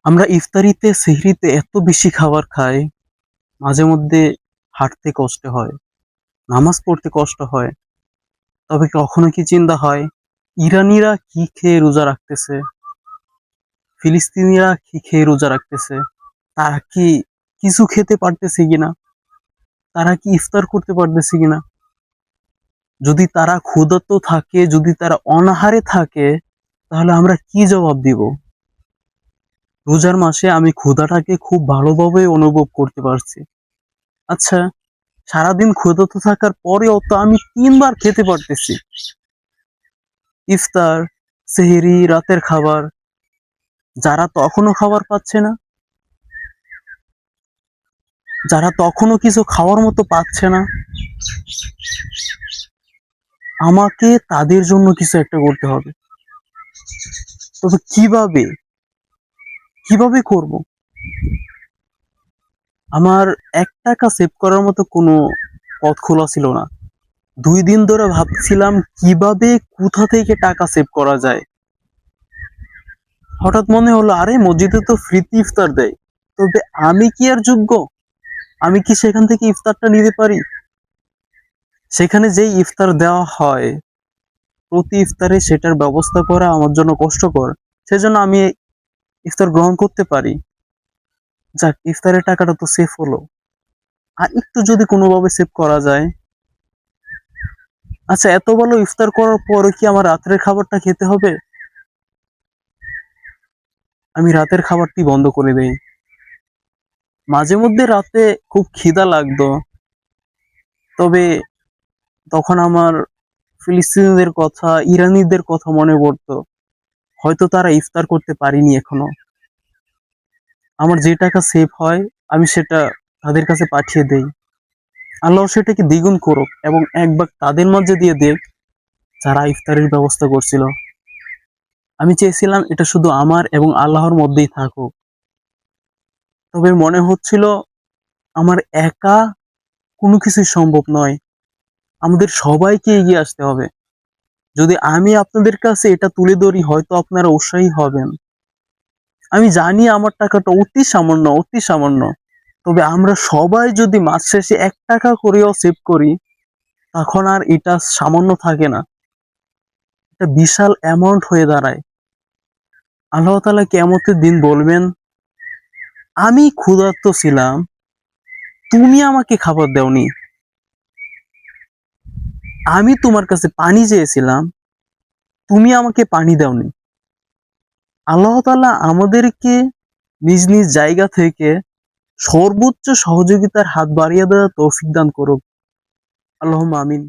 আমরা ইফতারিতে সেহরিতে এত বেশি খাবার খাই, মাঝে মধ্যে হাঁটতে কষ্ট হয়, নামাজ পড়তে কষ্ট হয়। তবে কখনো কি চিন্তা হয়, ইরানিরা কি খেয়ে রোজা রাখতেছে, ফিলিস্তিনিরা কি খেয়ে রোজা রাখতেছে? তারা কি কিছু খেতে পারতেছে কিনা? তারা কি ইফতার করতে পারতেছে কিনা? যদি তারা ক্ষুধার্ত থাকে, যদি তারা অনাহারে থাকে, তাহলে আমরা কি জবাব দিব? রোজার মাসে আমি ক্ষুধাটাকে খুব ভালোভাবে অনুভব করতে পারছি। আচ্ছা, সারাদিন ক্ষুধার্ত থাকার পরেও তো আমি ৩ বার খেতে পারতেছি। ইফতার, সেহরি, রাতের খাবার। যারা তখনও খাবার পাচ্ছে না, যারা তখনও কিছু খাওয়ার মতো পাচ্ছে না, আমাকে তাদের জন্য কিছু একটা করতে হবে। তবে কিভাবে? কিভাবে করব? আমার ৳১ সেভ করার মতো কোনো পথ খোলা ছিল না। ২ দিন ধরে ভাবছিলাম কিভাবে কোথা থেকে টাকা সেভ করা যায়। হঠাৎ মনে হলো, আরে মসজিদে তো ফ্রিতে ইফতার দেয়। তবে আমি কি আর যোগ্য? আমি কি সেখান থেকে ইফতারটা নিতে পারি? সেখানে যেই ইফতার দেওয়া হয়, প্রতি ইফতারে সেটার ব্যবস্থা করা আমার জন্য কষ্টকর। সেজন্য আমি ইফতার গ্রহণ করতে পারি। যাক, ইফতারের টাকাটা তো সেভ হলো। আর একটু যদি কোনোভাবে সেভ করা যায়। আচ্ছা, এত ভালো ইফতার করার পরও কি আমার রাত্রের খাবারটা খেতে হবে? আমি রাতের খাবারটি বন্ধ করে দেই। মাঝে মধ্যে রাতে খুব খিদা লাগতো। তবে তখন আমার ফিলিস্তিনিদের কথা, ইরানিদের কথা মনে পড়তো। হয়তো তারা ইফতার করতে পারেনি এখনো। আমার যে টাকা সেভ হয়, আমি সেটা তাদের কাছে পাঠিয়ে দেই। আল্লাহ সেটাকে দ্বিগুণ করুক এবং ১ ভাগ তাদের মাঝে দিয়ে দেক, যারা ইফতারের ব্যবস্থা করছিল। আমি চেয়েছিলাম এটা শুধু আমার এবং আল্লাহর মধ্যেই থাকুক। তবে মনে হচ্ছিল আমার একা কোনো কিছুই সম্ভব নয়। আমাদের সবাইকে এগিয়ে আসতে হবে। যদি আমি আপনাদের কাছে এটা তুলে ধরি, হয়তো আপনারা উৎসাহী হবেন। আমি জানি আমার টাকাটা অতি সামান্য, অতি সামান্য। তবে আমরা সবাই যদি মাস শেষে ৳১ করেও সেভ করি, তখন আর এটা সামান্য থাকে না। এটা বিশাল অ্যামাউন্ট হয়ে দাঁড়ায়। আল্লাহ তাআলা কিয়ামতের দিন বলবেন, আমি ক্ষুধার্ত ছিলাম, তুমি আমাকে খাবার দাওনি। আমি তোমার কাছে পানি চেয়েছিলাম, তুমি আমাকে পানি দাওনি। আল্লাহ তাআলা আমাদেরকে নিজ নিজ জায়গা থেকে সর্বোচ্চ সহযোগিতার হাত বাড়িয়ে দেওয়ার তৌফিক দান করুক। আল্লাহুম্মা আমিন।